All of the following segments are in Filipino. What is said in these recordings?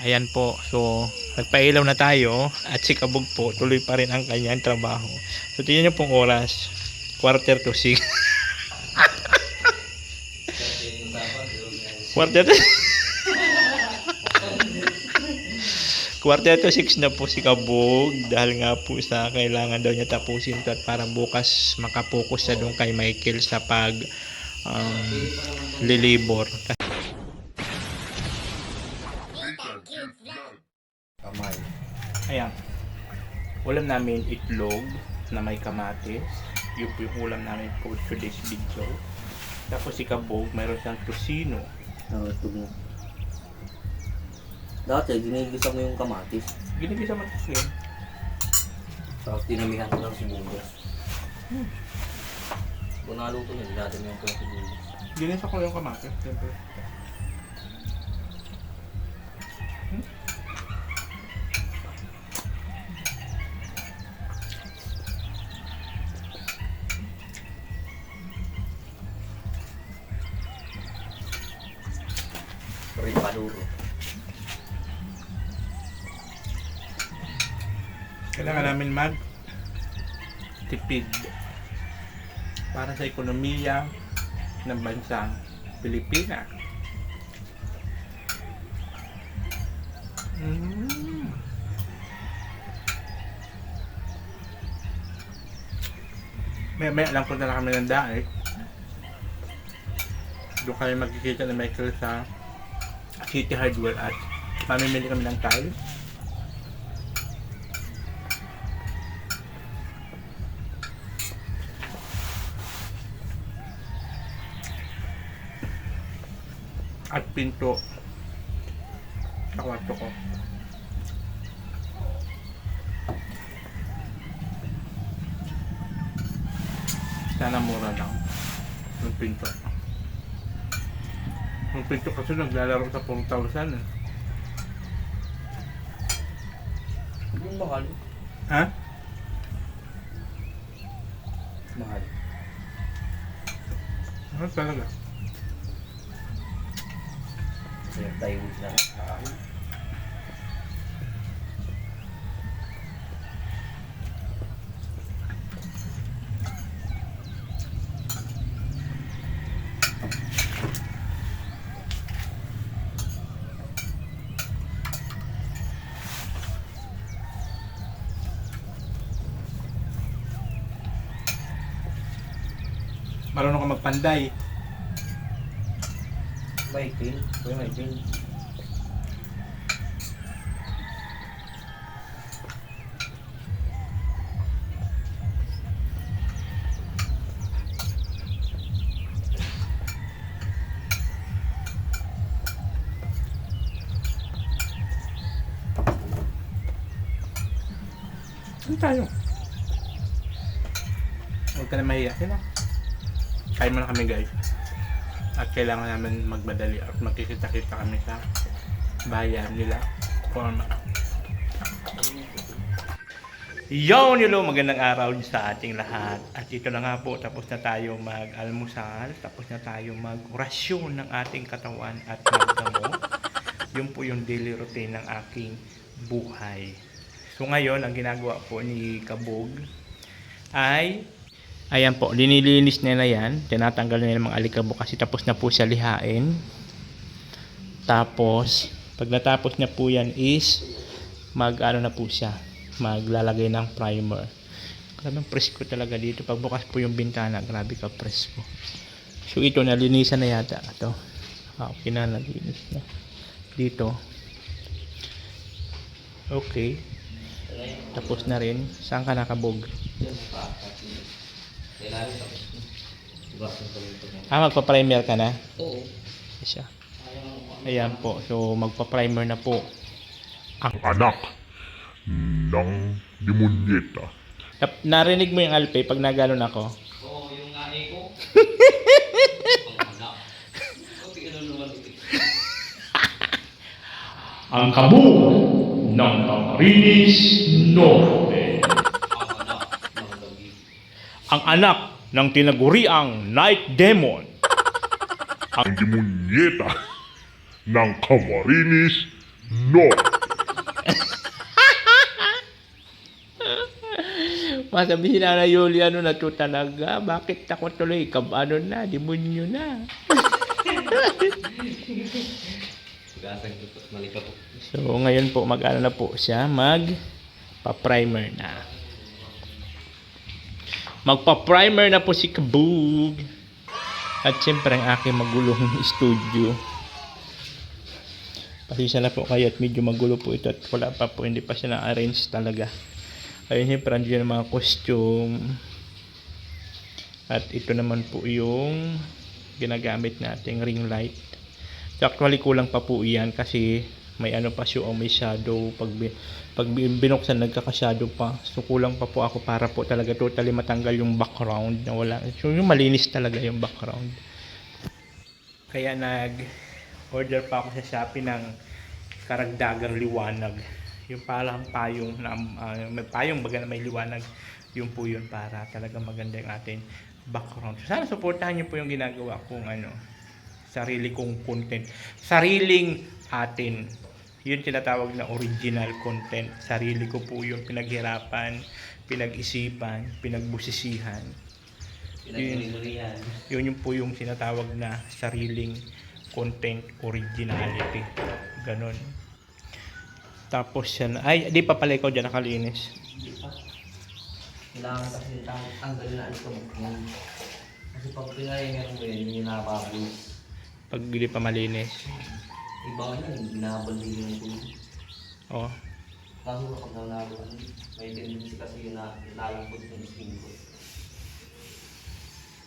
Ayan po, so nagpailaw na tayo at si Kabog po tuloy pa rin ang kanyang trabaho. So tingnan niyo pong oras, 5:45. Quarter to 5:45 na po si Kabog dahil nga po sa kailangan daw niya tapusin ito at para bukas makapokus siya doon kay Michael sa pag lilibor. Ayan, ulam namin itlog na may kamatis. Yun po yung ulam namin for today's video. Tapos si Kabog mayroon siyang tosino. Ito mo. Dati, ginigisa mo yung kamatis. Ginigisa mo ito yun. Tapos tinamihan ko ng sibuyas. Kung naluto niya, dinadamihan ko ng sibuyas. Ginisa ko yung kamatis, siyempre. Ripaduro. Kailangan namin tipid para sa ekonomiya ng bansang Pilipinas. May alam ko na lang kami ng daig. Doon kami magkikita ni Michael sa City Hardware at mamimili kami ng tiles. At pinto sa kwarto ko. Sana mura lang yung pinto. Yung pinto kasi naglalaro sa 4,000 eh. Yung mahal. Ha? Mahal. Ano talaga? Kasi yung plywood na lang. Marunong ka magpanday. May pin. May pin. Ano tayo? Huwag ka na mahiya. Sino? Kain muna kami guys. At kailangan namin magmadali at magkikita-kita kami sa bayan nila. Forma. Hello, magandang araw sa ating lahat. At ito na nga po, tapos na tayo mag-almusal, tapos na tayo mag-orasyon ng ating katawan at magdamo. Yun po yung daily routine ng aking buhay. So ngayon, ang ginagawa po ni Kabog ay ayan po, linilinis nila yan. Tinatanggal nila mga alikabok kasi tapos na po siya lihain. Tapos, pag natapos na po yan is mag-ano na po siya, maglalagay ng primer. Grabe presko talaga dito. Pag bukas po yung bintana, grabe ka presko. So ito, nalinisan na yata. Ito. Okay na, nalinis na. Dito. Okay. Tapos na rin. Saan ka nakabog? Magpa-primer ka na? Oo. Siya. Ayan po. So, magpa-primer na po. Ang anak ng demonyeta. Narinig mo yung alpe pag nagano'n ako? Oo, yung nai ko. Ang Kabog ng Camarines Norte. Ang anak ng tinaguriang Night Demon. Ang demonyeta ng Camarines No! Masabihin na Juliano na to talaga. Bakit ako tuloy? Kabano na, demonyo na. Gasang ito, malika po. So, ngayon po, mag-ano na po siya, magpa-primer na. Magpa-primer na po si Kabug. At siyempre, ang aking magulong studio. Pasensya na po kayo at medyo magulo po ito at wala pa po, hindi pa siya na-arrange talaga. Ayun, siyempre, andyan yung mga costume. At ito naman po yung ginagamit nating ring light. So, actually, kulang pa po yan kasi may ano pa siya o may shadow. Pag binuksan, nagkaka-shadow pa. So, kulang pa po ako para po talaga totally matanggal yung background na wala. So, yung malinis talaga yung background. Kaya nag-order pa ako sa Shopee ng karagdagang liwanag. Yung parang payong na may payong baga na may liwanag, yun po yun para talaga maganda yung ating background. So, sana suportahan niyo po yung ginagawa kong sarili kong content. Sariling atin. Yun tinatawag na original content. Sarili ko po yung pinaghirapan, pinag-isipan, pinagbusisihan. Pinag-uri-urihan. Yun po yung sinatawag na sariling content originality. Ganon. Tapos yan. Ay, di pa pala ikaw dyan nakalinis. Hindi pa. Kailangan kasi tanggalin na ito. Kasi pag pinahingan mo yun, yung nababoy. Pag hindi pa malinis. Iba nga yun, binabalik yung tubig. Oh. Kaso kapag nalaman, may tendency kasi yun na nalangkot yung skin ko.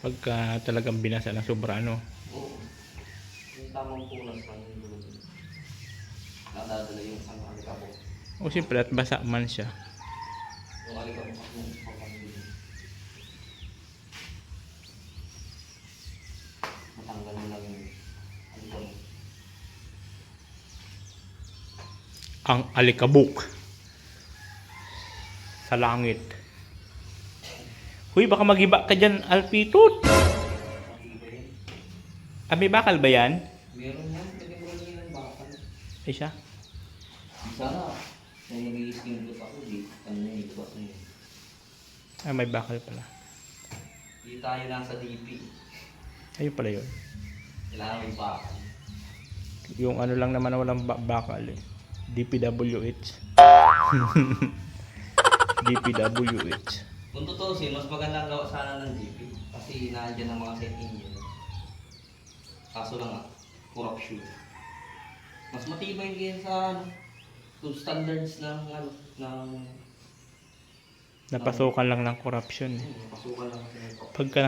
Pagka talagang binasa ng sobra, ano. Oo. Yung tamang punas lang yung dulo. Nadadala yung alikabok. O siyempre at basa man siya. Yung alikabok at yung papamili. Matanggal mo lang yung alikabok. Ang alikabok sa langit. Huy, baka magiba ka dyan, Alpitot. Ah, may bakal ba yan? Meron yan, pwede mo lang yung bakal. Ay siya. Sana, kung nag-i-skin coat ako, di, ano yun, iba ko yun. Ah, may bakal pala. Di tayo nasa DP. Ayun pala yun. Kailangan may bakal. Yung ano lang naman na walang bakal eh. DPWH. DPWH. Kung tutusin, mas magandang gawa sana ng DP. Kasi nandiyan ang mga set engine. Kaso lang corruption. Mas matibay din sa to standards ng ng Napasukan lang ng corruption. pasukan lang kasi ng Pagka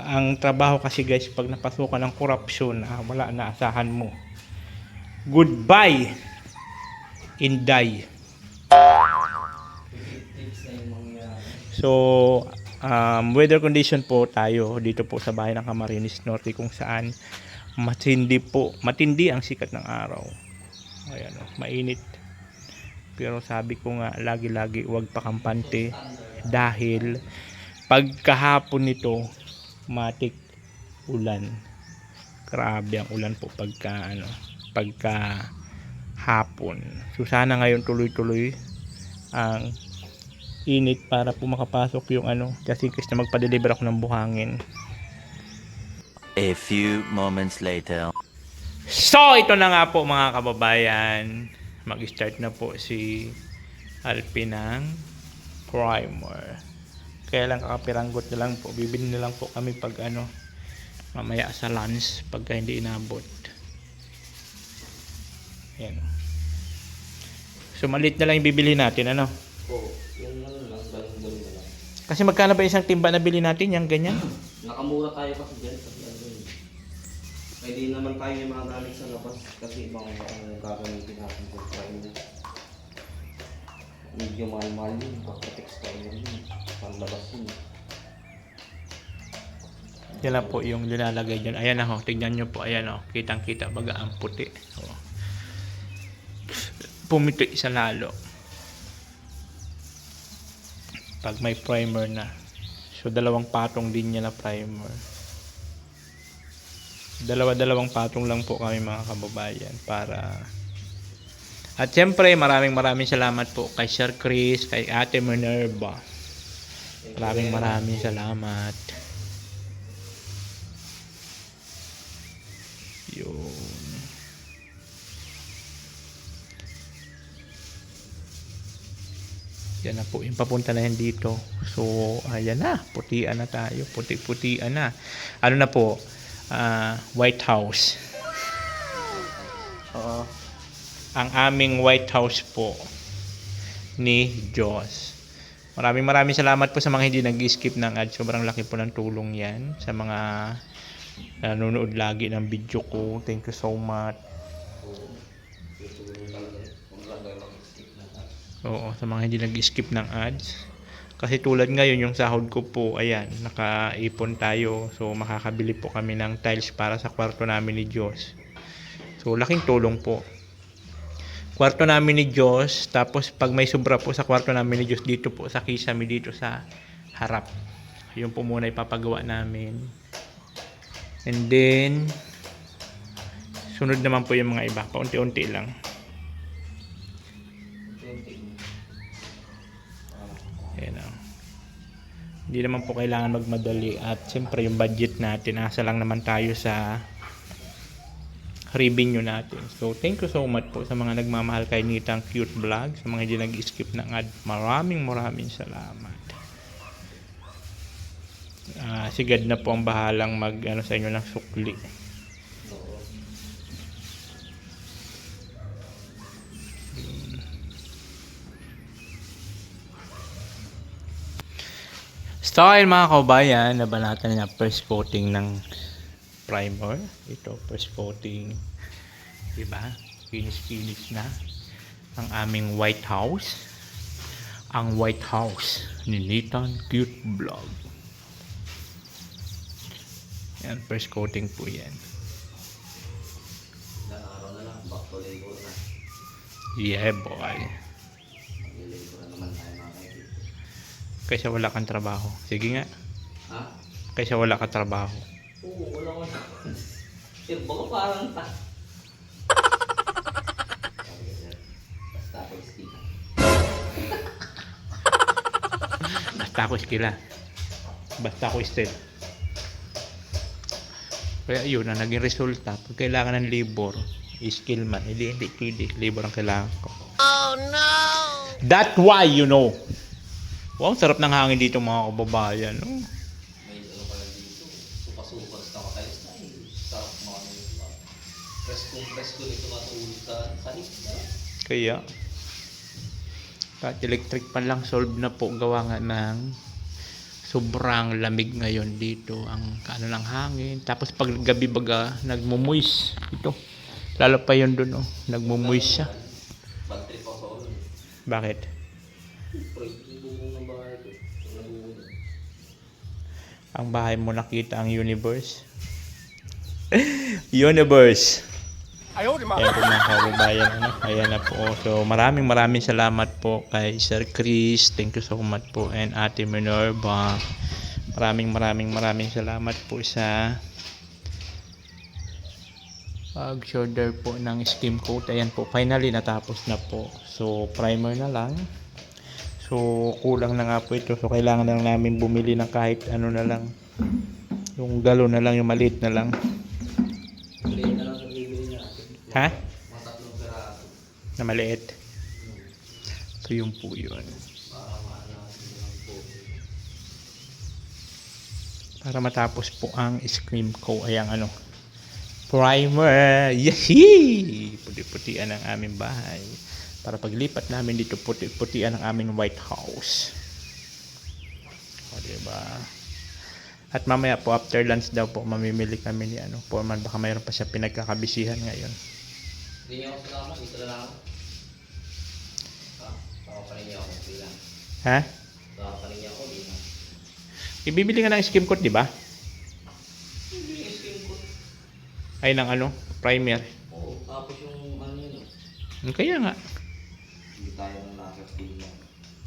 ang trabaho kasi guys, pag napasukan ng corruption, wala na, asahan mo. Goodbye. Inday. tips na yung mangyayari. So, weather condition po tayo dito po sa bahay ng Camarines Norte kung saan matindi ang sikat ng araw. Ayan, mainit. Pero sabi ko nga, lagi-lagi huwag pakampante dahil pagkahapon nito, matik ulan. Grabe ang ulan po pagka hapon. So sana ngayon tuloy-tuloy ang init para po makapasok yung just in case na magpa-deliver ako ng buhangin. A few moments later. So ito na nga po mga kababayan, mag-start na po si Alpi ng primer. Kaya lang kakapiranggot na lang po, bibili na lang po kami pag mamaya sa lunch pagka hindi inabot. Ayan. So maliit na lang yung bibili natin, ano? Oo, yung lang, galing-galing na lang. Kasi magkano ba isang timba na bili natin, yung ganyan? Nakamura tayo kasi dyan kasi pwede naman tayo yung mga gamit sa labas kasi ibang gagamitin natin sa primer. Medyo mahal-mahal yun, pagka-text primer yun, panlabas yun. Yan lang po yung nilalagay dyan. Ayan na ho, tignan nyo po, ayan ho, kitang-kita baga ang puti. So, pumiti sa lalo pag may primer na. So dalawang patong din niya na primer. Dalawang patong lang po kami mga kababayan para At siyempre, maraming salamat po kay Sir Chris, kay Ate Minerva. Maraming salamat. Yun. Yan na po, yung papunta na yan dito. So, ayan na, putian na tayo. Puti-putian na. Ano na po? White House. Ang aming White House po ni Diyos. Maraming salamat po sa mga hindi nag-skip ng ad. Sobrang laki po ng tulong yan sa mga nanonood lagi ng video ko. Thank you so much. Oo, sa mga hindi nag-skip ng ads. Kasi tulad ngayon, yung sahod ko po, ayan, nakaipon tayo. So, makakabili po kami ng tiles para sa kwarto namin ni Diyos. So, laking tulong po. Kwarto namin ni Diyos, tapos pag may sobra po sa kwarto namin ni Diyos, dito po sa kisame, dito sa harap. Yun po muna ipapagawa namin. And then, sunod naman po yung mga iba. Paunti-unti lang. Ayan o. Hindi naman po kailangan magmadali. At siyempre yung budget natin, asa lang naman tayo sa revenue natin. So, thank you so much po sa mga nagmamahal kay Nitang Cute Vlog. Sa mga hindi nag-skip ng ad, maraming salamat. Si God na po ang bahalang mag sa inyo ng sukli. Style mga kaubayan, nabanatan niya first coating ng primer. Ito, first coating. Diba? Finish na ang aming White House. Ang White House ni Nathan Cute Vlog. Yan, first coating po yan. Ilang araw na lang, back to Lego na. Yeah, boy. Lego na naman tayo mga kaibigan. Kaysa wala kang trabaho. Sige nga. Ha? Kaysa wala kang trabaho. Oo, wala ko na. Sir, baka parang ta. Basta ako iskila. Basta ako iskila. Basta ako still. Kaya yun ang naging resulta. Pag kailangan ng labor, skill man. Hindi pwede. Labor ang kailangan ko. Oh no! That's why you know. Wow, sarap ng hangin dito mga kababayan. Oh. May ano pala dito. Supa-supa sa nakatayos na. Sarap mga nito. Presko nito matulog sa hita. Kaya, kahit electric pan lang solve na po, gawa nga ng sobrang lamig ngayon dito ang ano ng hangin. Tapos pag gabi baga nagmumuis ito. Lalo pa yun dun nagmumuis siya. Bad trip ako sa ulo. Bakit? Yung bubong ng bahay ko. Ang bahay mo nakita ang universe. Universe. Ayan po mga kababayan. Ayan na po. So maraming salamat po kay Sir Chris. Thank you so much po. And Ate Minerva. Maraming salamat po sa pag-shoulder po ng skim coat. Ayan po. Finally natapos na po. So primer na lang. So kulang na nga po ito. So kailangan na lang namin bumili ng kahit ano na lang. Yung galon na lang. Yung maliit na lang. Maliit na lang sa bibili natin. Ha? Mga 3 peraso. Na maliit. So yun po yun. Para maano natin ng pote. Para matapos po ang scream ko ay ang ano, primer. Yehey! Puti-putian ang aming bahay. Para paglipat namin dito, puti-putian ang aming White House. O diba? At mamaya po after lunch daw po mamimili kami ni Foreman, baka mayroon pa siya pinagkakabisihan ngayon. Hindi niya ako sinama, dito na lang ako. Baka pa rin niya ako, bilang. Ha? Baka pa rin niya ako, bilang. Ibibili ka ng skim coat, di ba? Hindi yung skin ko. Ay ng primer. Oo, tapos yung ano yun. Kaya nga. Hindi tayo ng naka-skin lang.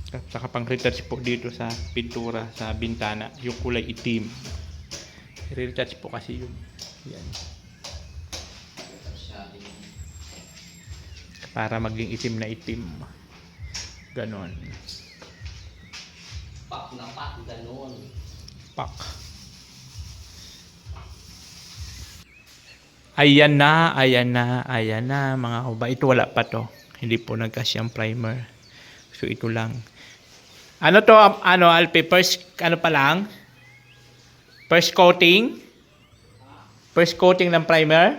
Saka pang retouch po dito sa pintura sa bintana, yung kulay itim. Retouch po kasi yun. Yan. Tapos natin yung para maging itim na itim. Ganon. Pak na pak, ganun. Pak. Ayan na, ayan na, ayan na mga kuba. Ito wala pa to. Hindi po nagkasyang primer. So ito lang. Ano to, Alpi? First, ano pa lang? First coating? First coating ng primer?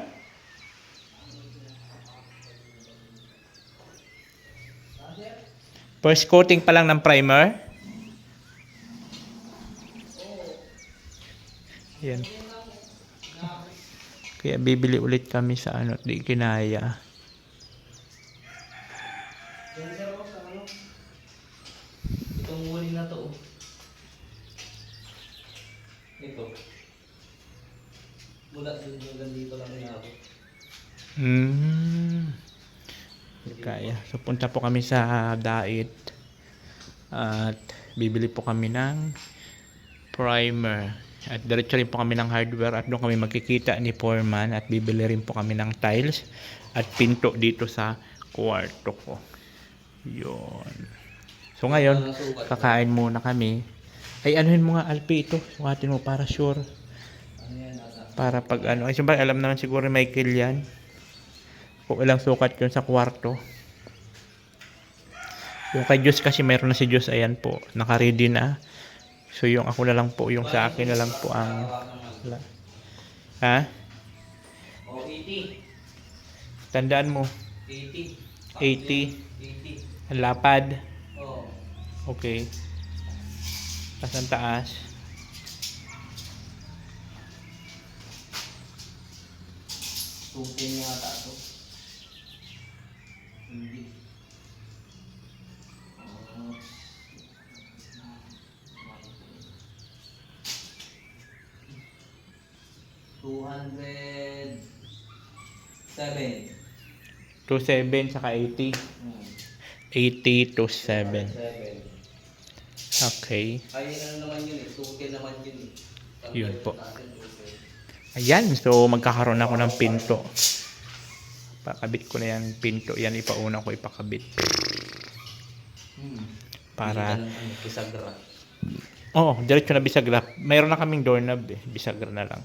First coating pa lang ng primer? Yan. Kaya bibili ulit kami sa ano, di kinaya. Itong huli na to. Ito. Mula dun hanggang dito lang inabot. Kaya. So punta po kami sa Dait. At bibili po kami ng primer. At diretso rin po kami ng hardware at doon kami magkikita ni Foreman at bibili rin po kami ng tiles at pinto dito sa kwarto ko. Yun. So ngayon, kakain muna kami. Ay anuhin mo nga Alpi ito. Sukatin mo para sure. Para pag ano. Ay siyempre alam naman siguro ni Michael yan. Kung ilang sukat yun sa kwarto. Yung kay Diyos kasi mayroon na si Diyos. Ayan po. Naka-ready na. So yung ako na lang po, yung sa akin na lang po ang ha? O, 80. Tandaan mo, 80. 80 80. ang lapad. Oo. Okay. Taas ang taas. Tukin yung ata ito. Hindi. 207. 27 saka 80. 80 to 7. 7. Okay. Ay, ano naman yun eh. Tukin naman yun eh. Yun po. Ayan, so magkakaroon ako ng pinto. Pakabit ko na yan pinto. Yan ipauna ko ipakabit. Para Bisagra. Oo, diretso na bisagra. Mayroon na kaming doorknob eh. Bisagra na lang.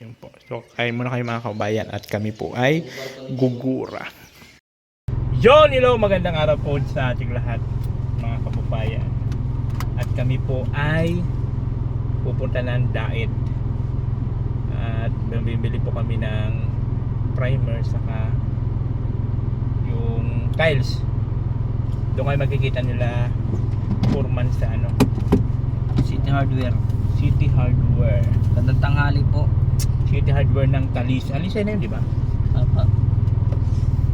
Yun po. So, kain muna kayo mga kabayan at kami po ay gugura. Yon, hello, magandang araw po sa ating lahat mga kababayan. At kami po ay pupunta ng Dait. At bibili po kami ng primer saka yung tiles. Doon kayo makikita nila Foreman sa ano, City Hardware. City Hardware. Gandang tanghali po. City Hardware ng Talisay. Talisay na yun, di ba? Apa.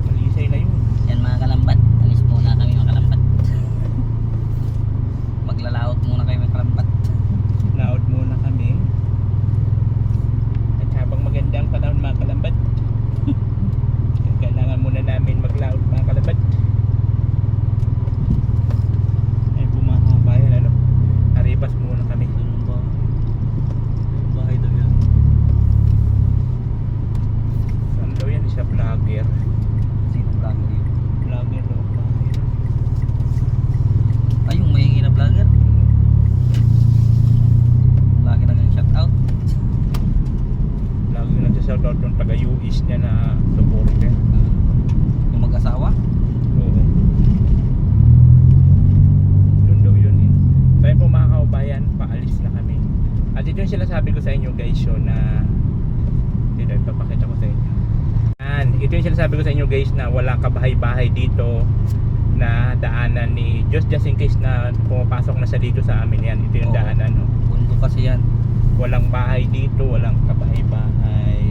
Talisay na yun. Yan mga kalambat. Alis muna kami mga kalambat. Maglalaot muna kayo mga kalambat. Laot muna kami. At habang magandang panahon mga kalambat, kailangan muna namin maglaot mga kalambat. Ay po mga kabayan, ano? Aribas muna kami. Bahay daw yan. Saan daw yan? Isa vlogger. Sino vlogger yun? Vlogger daw. Vlogger. Ay, yung mahingi na vlogger. Lagi na kang shout out. Vlogger na siya sa yung taga-US niya na supporter. Yung mag-asawa. Oo. Yun daw yun eh. So yun po mga kaubayan, paalis na kami. At ito yung sinasabi ko sa inyo guys yun na dito, ipapakita ko sa inyo. And ito yung sinasabi ko sa inyo guys na walang kabahay-bahay dito na daanan ni just in case na pumapasok na sa dito sa amin yan. Ito yung Oo. daanan. No? Pundo kasi yan. Walang bahay dito, walang kabahay-bahay.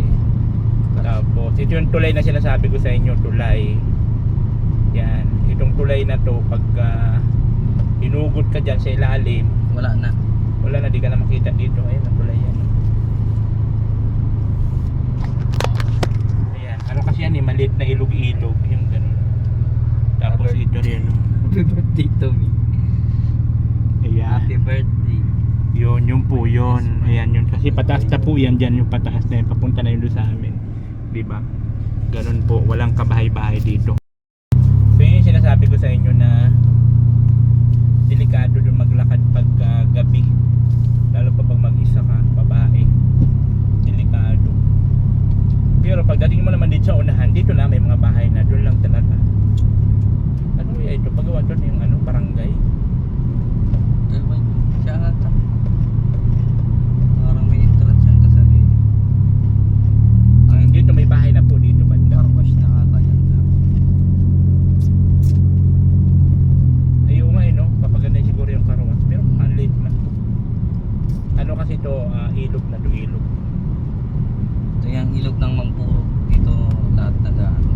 Tapos ito yung tulay na sinasabi ko sa inyo, tulay. Yan, itong tulay na to pag inugod ka dyan sa ilalim, Wala na. wala na, di ka na makita dito. Ayun, ang tulay yan. Ayan, ano kasi yan eh, maliit na ilog-ilog, yung ganun. Tapos ito rin, Happy birthday to me. ayan, birthday. yun po yun. Ayan yun, kasi pataas na po yan dyan, yung pataas na yun, papunta na yun doon sa amin. Diba? Ganun po, walang kabahay-bahay dito. So yun yung sinasabi ko sa inyo na delikado doon maglakad pagka gabi. Lalo pa pag mag-isa ka, babae. Delikado. Pero pagdating mo naman dito sa unahan, dito na may mga bahay na, doon lang talaga. Ano kaya ito? Pagawa doon yung ano, barangay. Siya ata. Parang may entrance yan kasabi. Dito may bahay na po dito banda. Carwash na ata yan. Ayun nga no, papaganda siguro yung karawas. Pero ang late na. Ano kasi ito, ilog na to, ilog. Ito yung ilog ng Mampuro. Dito lahat nag-ano.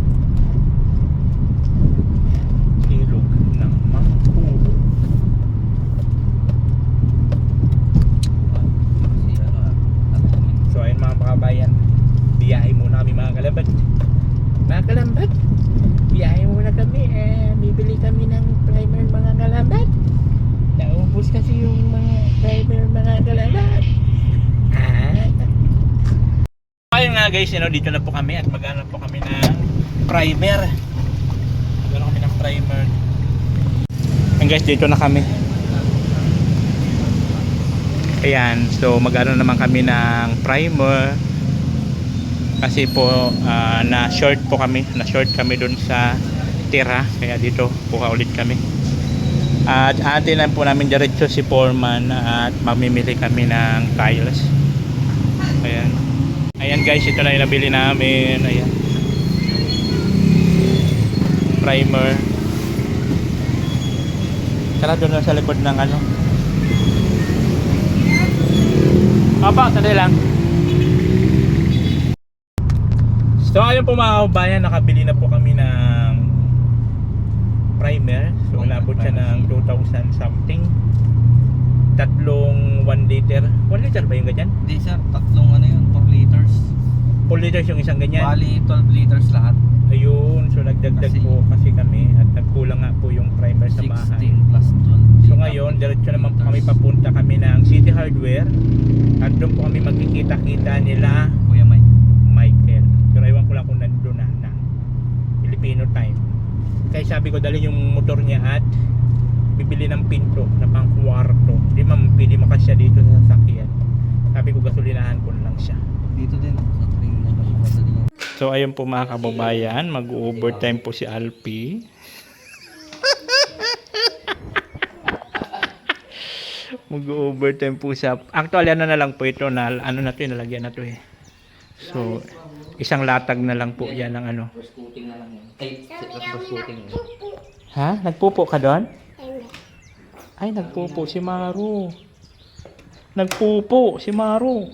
Ilog ng Mampuro. Si ano nag-comment. So ayun mga kabayan, biyahe muna kami mga kalambad. Mga kalambad, biyahe muna kami. Bibili kami ng primer mga kalambad. Naubos kasi yung mga primer mga kalambad. Ayun nga guys, dito na po kami at maghanap po kami ng primer. Maghanap kami ng primer. And guys, dito na kami. Ayan, so magano naman kami ng primer. Kasi po na-short po kami, na-short kami dun sa tira, kaya dito kuha ulit kami. At atin lang po namin diretso si Foreman at mamimili kami ng tiles. Ayan. Ayan guys, ito na yung nabili namin. Ayan. Primer. Tara doon na sa likod ng ano. Papa, sandali lang. So ayun po mga kabayan, nakabili na po kami ng primer. So nabot siya ng 2,000 something. Tatlong 1 liter. 1 liter ba yung ganyan? Hindi sir, tatlong ano yun, 4 liters. 4 liters yung isang ganyan. Bali 12 liters lahat. Ayun, so nagdagdag Kasi- po kasi kami at nagkulang nga po yung primer sa 16 bahay. plus 12. So ngayon, diretso naman po kami papunta kami ng City Hardware at doon po kami magkikita-kita nila Kuya Mike. Michael. Pero ewan ko lang kung nandun na Filipino time. Kaya sabi ko dali yung motor niya at bibili ng pinto na pang kwarto. Hindi pwede makasya dito sa sasakyan. Sabi ko gasolinahan ko na lang siya. Dito din sa train na madali yan. So ayun po mga kababayan, mag-overtime po si Alpi. Mag-overtime po siya. Actually ano na lang po ito na ano na to, nalagyan na to eh. So isang latag na lang po yan ng ano. First coating na lang yan. Ay, first coating. Ha? Nagpupo ka doon? Ay, nagpupo si Maru. Nagpupo si Maru.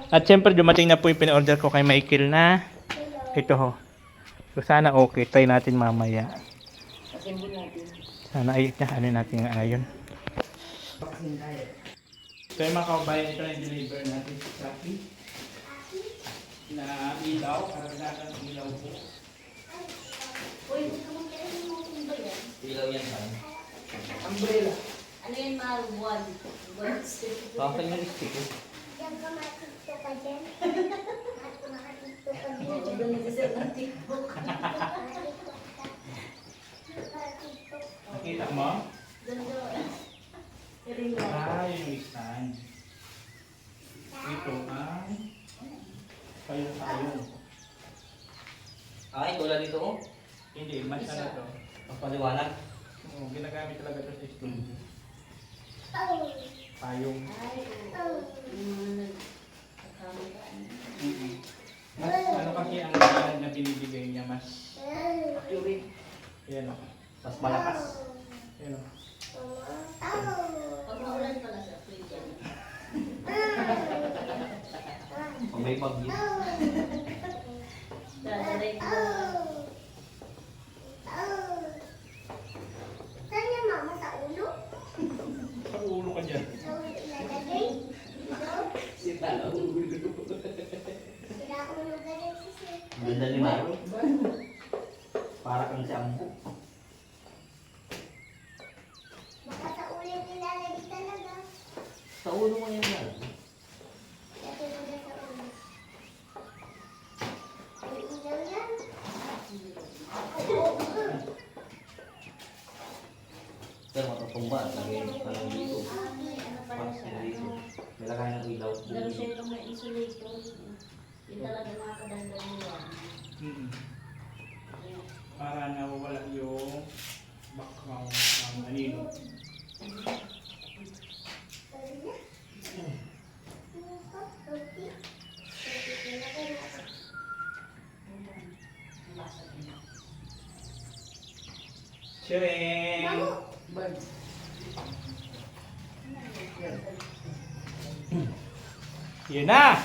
At syempre dumating na po yung pin-order ko kay Michael na ito ho. So sana okay, try natin mamaya. Sana ay ano natin yung ayon. So yung mga kababayan, ito na yung deliver natin sa Shopee na ilaw, karagdagan ng ilaw po. Ilaw yan ba? Umbrella. Ano yun, mahal? Buwan. Bakit yung stick eh? Nakita mo? Yung stand. Ito ang payong-payong. Ay, tulad dito oh. Hindi, mas ano to. Pagpaliwanag. Oo, ginagamit talaga to sa studio. Payong. Mas ano kasi ang brand na binibigay niya, mas accurate. Yan o. Mas malakas. Yan o. Pag maulan pala sa fridge. Pag may bagyo. Dadaray ko. Sa ulo ka dyan. Ganda ni Maro. Para kang si Ambo. Sa ulo mo yan Maro. Pero matutumba, lagay pa lang dito. Ano pala Pas siya? na dito. Ano? Nilagay ng ilaw. Lalo siya itong may insulator. Yung talaga nakakadagdag nila. Para nawawala yung background ng anino. Shireng! Yun na!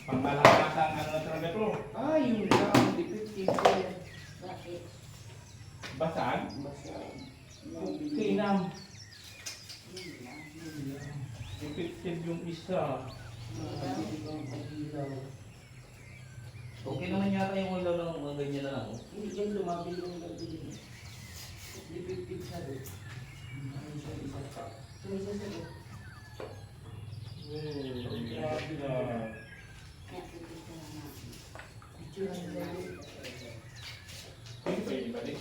Pangmalakasang ano na talaga to. Ah, yun lang. Dipit-tip ko yan. Bakit? Basag? Basta. Tinam. Effective yung isa. Okay naman yata yung ilaw ng mga ganyan na lang. Oh. Hindi dyan lumabil yung gabi. Dipit-tip sa doon. Ano siya isa pa. Sumisa sa doon. Grabe na. Kaya pipicture na natin. Picture ang gabi. Pwede ba rin?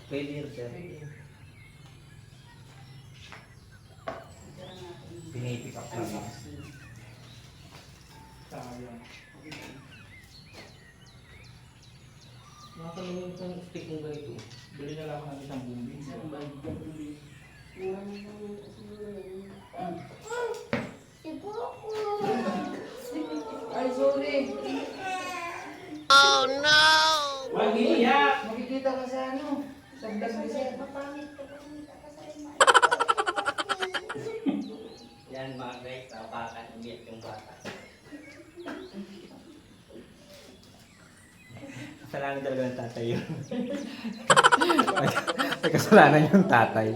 Pwede yun, sir. Picture natin. Pinipick up lang. Sayang. Nakakalimutan yung stick ng ganito. Bili na lang ako ng isang bumbing. Isang bag ng tubig. Mura na lang yung siguro yun. Ay, sorry. Huwag iniyak! Makikita ka sa ano? Sa vlog ni sir. Mapangit ko kung kakasali Yan mga guys, tapakan umiyak yung bata. Kasalanan talaga ng tatay yun. May kasalanan yung tatay.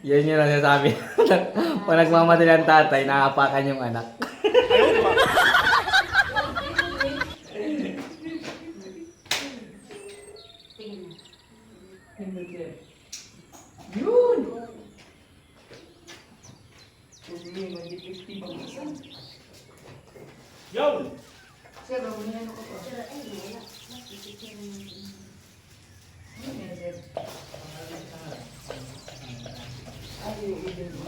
Yan yun ang sinasabi. Pag nagmamadali ang tatay, naapakan yung anak. Tingnan. Hindi sir. Yun! Problema, dipit-tip ang isa. Yun! Sir, ako na ano ka pa? Pero ay, wala. Pipicture na natin. Ano yan, sir? Ay, yung idol mo.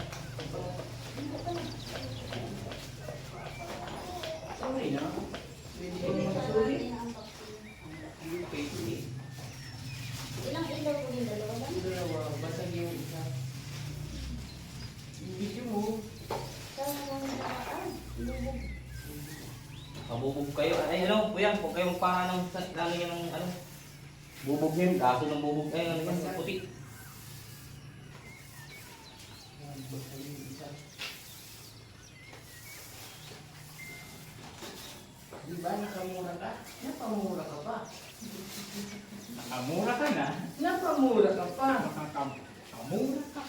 Sorry na. Pwede ko naman sorry. Ilang ilaw po yung dalawa lang? Yung dalawa, basag yung isa. Yung video mo, Saan lang nakaan? Lubog. Mabubog kayo. Ay, ano, kuya, huwag kayong pahanang sa ano yan ng ano. Bubog yun. Kaso ng bubog. Ay, ano yan, puti. basag yung isa. Di ba, nakamura ka? Napamura ka pa. Nakamura ka na. Napamura ka pa. Nakakamura ka.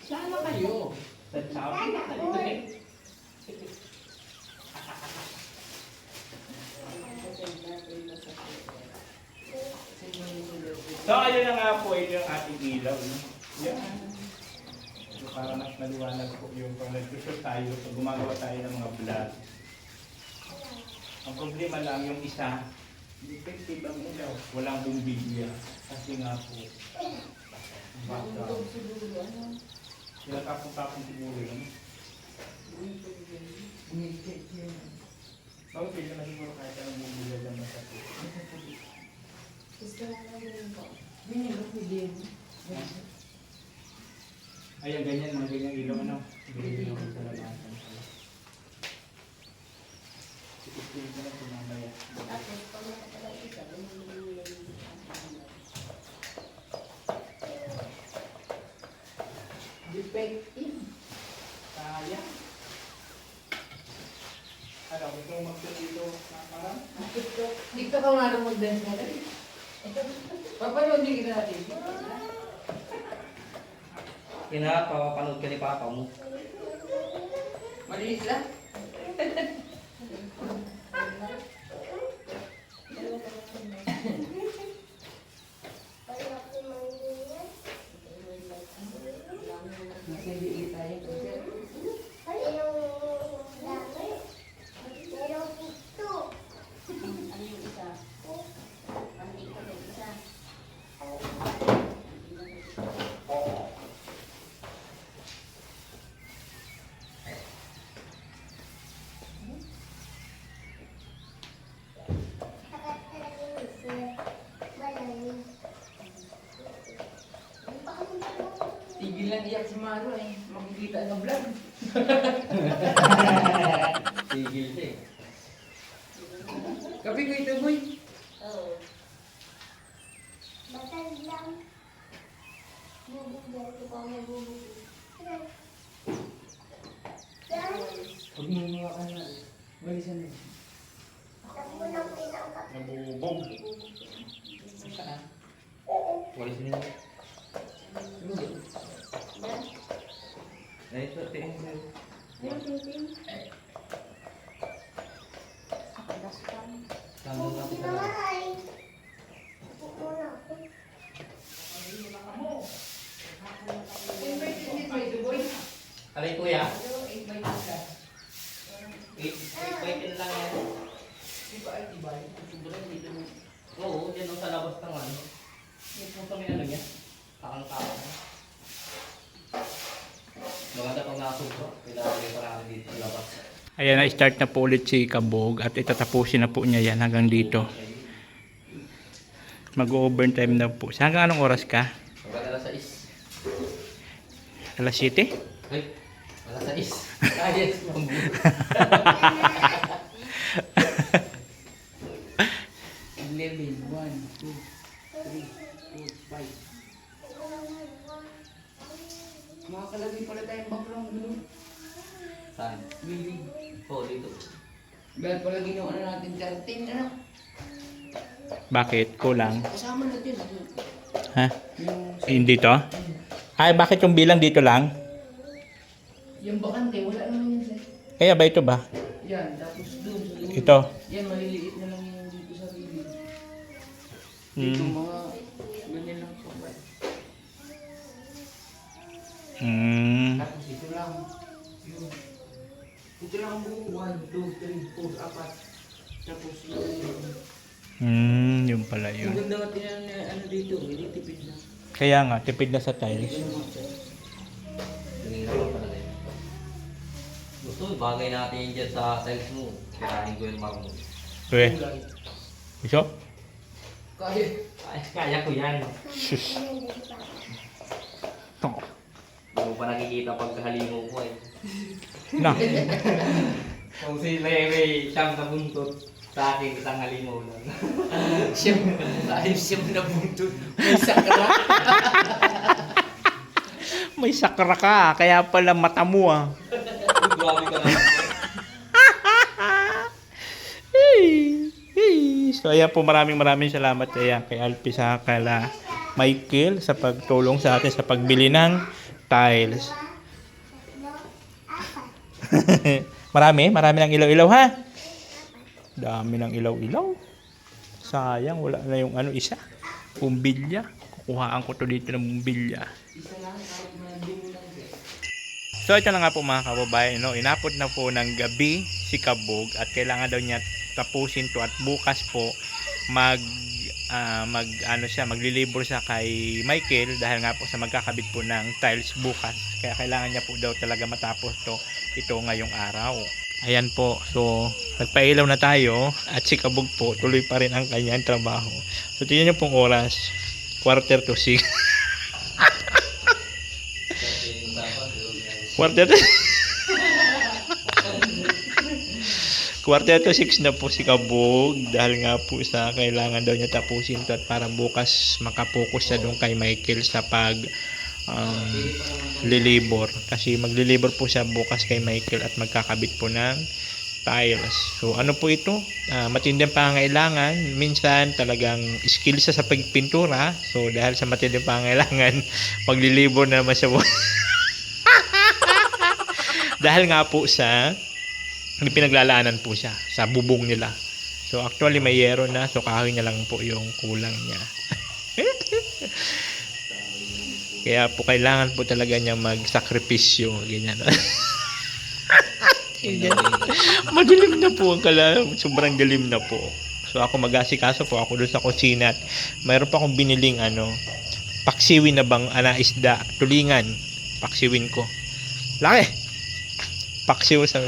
Sana kayo. Sa sabi. So, ayun na nga po, ito yung ating ilaw. No? Yan. So, para mas maliwanag po yung pag nag-shoot tayo, pag gumagawa tayo ng mga vlog. Ang problema lang yung isa, defective ang ilaw. Walang bumbilya. Kasi nga po, background. Sila tapong-tapong siguro yun. Bakit pwede na siguro kahit anong bumbilya dyan masakit? Gusto na lang yun po. Ayan, ganyan, mga ganyang ilaw, ano? Ganyan yung sa labasan. Sikit-sikit na lang kumamaya. Tapos, pag nakatagal isa, bumili yung Defective. Sayang. Ano, gusto mo mag-shoot dito na parang? TikTok. TikTok ka nga nung mag-dance natin. Papanoodin kita natin. Pinapapanood ka ni Papa mo. Malinis lang. Nag-edit tayo. Sir. ano yung isa? Mandi ko yung isa. Tigil lang iyak si Maro eh. Makikita ang vlog. Tigil siya eh. Kapi ko ito, boy. Oo. Batay lang. Bubugyan ko pa may bubugyan. Huwag mo mga ka na. Walisan na. Nabubog. Saan? Walis niya. Siguro. Ay, ito, tingin sa'yo. Ayun, titin. Daspan. Tama na kita lang. Alay kuya? 8 lang yan. Oo, dyan o sa labas ng ano. Yung puso may ano niya. Kakang-kakang. Maganda pag nakasubra. Kailangan pa namin dito sa labas. Ayan, na-start na po ulit si Kabog at itatapusin na po niya yan hanggang dito. Mag-overtime na po. Hanggang anong oras ka? Hanggang alas 6. Alas 7? Ay, alas 6. Kaya, mambu. 11, 1, 2, 3, 4, 5. Makakalagay pala tayong background dun. Saan? Building. Oo, dito. Dahil pala ginawa na natin 13, ano? Bakit? Kulang? Kasama na din. Ha? Yung, Yung dito? Ay, bakit yung bilang dito lang? yung bakante, wala naman yan sir. Kaya ba ito ba? Yan, tapos dun sa dulo. Ito? Yan, maliliit na lang yung dito sa building. Dito Hmm. mga ganyan lang po ba? Tapos ito lang. Yun. Ito lang ang buo. 1, 2, 3, 4, 4. Tapos yun. Yung pala Yung yun. ganda nga tinan na ano dito, hindi tipid na. Kaya nga, tipid na sa tiles. Ano nga sir? Tingin naman pala din. Gusto, bagay natin yun dyan sa tiles mo. Kirahin ko yung marmo. Uwe, Kulay. iso? Kaya. Ay, kaya ko yan. Shush. Oh. Hindi mo pa nakikita pagkahalimaw ko eh. Na. Kung si may siyam na buntot, sa akin isang halimaw lang. Siyam na buntun. May sakra. May sakra ka, kaya pala mata mo ah. Grabe ka naman. So ayan po, maraming salamat ayan, kay Alpi sa kala Michael sa pagtulong sa atin sa pagbili ng tiles. marami ng ilaw-ilaw ha. Dami ng ilaw-ilaw. Sayang, wala na yung ano isa. Bumbilya. Kukuhaan ko to dito ng bumbilya. Isa lang, kahit manding lang sir. So ito na nga po mga kababayan, no? Inapod na po ng gabi si Kabog at kailangan daw niya tapusin to at bukas po maglilibor siya kay Michael dahil nga po sa magkakabit po ng tiles bukas. Kaya kailangan niya po daw talaga matapos ito ngayong araw. Ayan po, so nagpailaw na tayo at si Kabog po tuloy pa rin ang kanyang trabaho. So tingnan niyo pong oras, 5:45. Quarter to 6 na po si Kabog dahil nga po sa kailangan daw niya tapusin to at para bukas makapokus siya doon kay Michael sa pag lilibor. Kasi maglilibor po siya bukas kay Michael at magkakabit po ng tiles. So ano po ito? Matinding pangangailangan. Minsan talagang skill siya sa pagpintura. So dahil sa matinding pangangailangan, maglilibor na naman siya po. Dahil nga po sa pinaglalaanan po siya sa bubong nila. So actually may yero na, so kahoy na lang po yung kulang niya. Kaya po kailangan po talaga niya magsakripisyo, ganyan. Madilim na po ang sobrang dilim na po. So ako mag-asikaso po ako doon sa kusina at mayroon pa akong biniling paksiwin na bang isda, tulingan. Paksiwin ko. Laki. Paksiw sa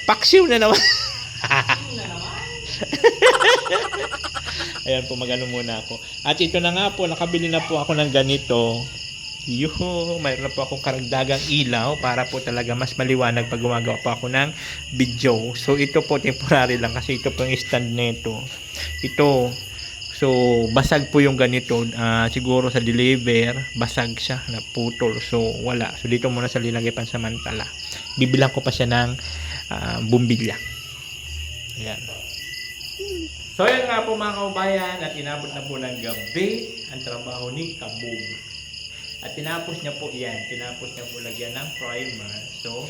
Paksiw na naman. Ayan po, magano muna ako. At ito na nga po, nakabili na po ako ng ganito. Yuhu, mayroon po akong karagdagang ilaw para po talaga mas maliwanag pag gumagawa po ako ng video. So ito po temporary lang kasi ito po yung stand nito. Ito, so basag po yung ganito. Siguro sa deliver, basag siya, naputol. So wala. So dito muna sa linagay pansamantala. Bibilang ko pa siya ng bumbilya. Ayan. So yan nga po mga kaubayan at inabot na po ng gabi ang trabaho ni Kabog. At tinapos niya po yan. Tinapos niya po lagyan ng primer. So,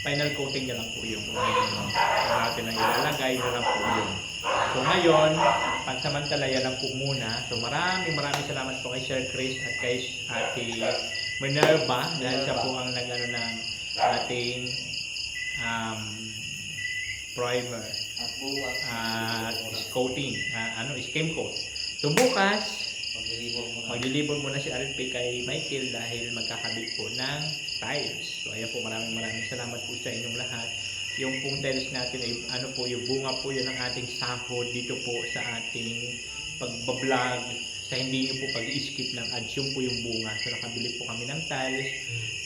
final coating niya lang po yung natin ang ilalagay na lang po yun. So, ngayon, pansamantala yan lang po muna. So, maraming salamat po kay Sir Chris at kay Ate Minerva dahil siya po ang nag-ano ng ating primer at coating, skim coat. So, bukas, maglilibor muna si RP kay Michael dahil magkakabit po ng tiles. So ayan po, maraming salamat po sa inyong lahat. Yung pong tiles natin ay yung bunga po yun ng ating sahod dito po sa ating pagbablog, sa hindi nyo po pag-i-skip ng ads, yung po yung bunga. So nakabili po kami ng tiles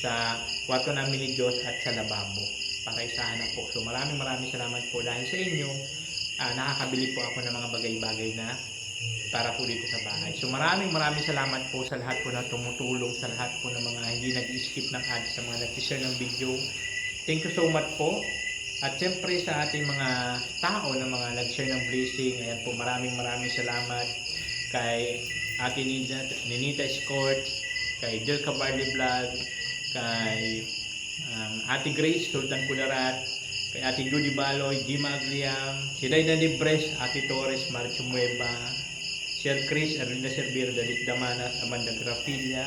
sa kwarto namin ni Diyos at sa lababo para isahan na po. So maraming salamat po dahil sa inyo. Nakakabili po ako ng mga bagay-bagay na para po dito sa bahay. So maraming salamat po sa lahat po na tumutulong, sa lahat po ng mga hindi nag-skip ng ads, sa mga nag-share ng video. Thank you so much po. At siyempre sa ating mga tao na mga nag-share ng blessing, ayan po, maraming salamat kay Ate Ninita Escort, kay Del Cabarde Vlog, kay Ate Grace Sultan Kularat, kay Ate Judy Baloy, Gima Agliam, si Dayna Libres, Ate Torres, Marcio Mueva, Sir Chris, Erlinda Cervera, Dalit Damanas, Amanda Grafilla,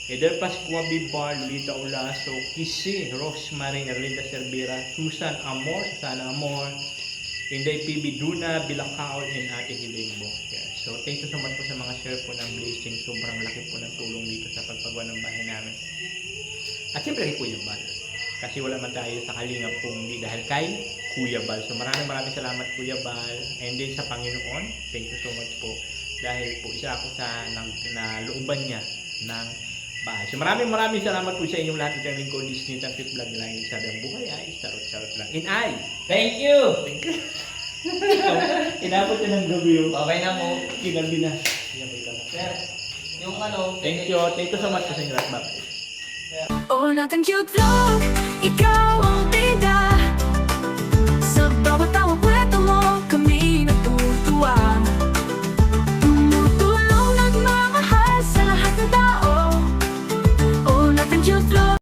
Eder Pascua Bibar, Lolita Olaso, Kisi, Rosemary, Erlinda Cervera, Susan Amor, Susana Amor, Inday PB Duna, Bilakaon, and Ate Hilimbo. Yeah. So thank you so much po sa mga share po ng blessing. Sobrang laki po ng tulong dito sa pagpagawa ng bahay namin. At siyempre kay Kuya Bal. Kasi wala man tayo sa kalingap kung hindi dahil kay Kuya Bal. So maraming salamat Kuya Bal. And then sa Panginoon, thank you so much po. Dahil po isa ako sa nalooban niya ng bahay. So maraming salamat po sa inyong lahat. Itong lingkod Disney Tapit Vlog lang. Sabi ang buhay ay charot lang. In I, Thank you! inabot na ng gabi yun. Okay na mo. Kinabi na. Sir, yung Thank you so much sa inyo lahat. Bye. All natin cute vlog, ikaw ang bida sa bawat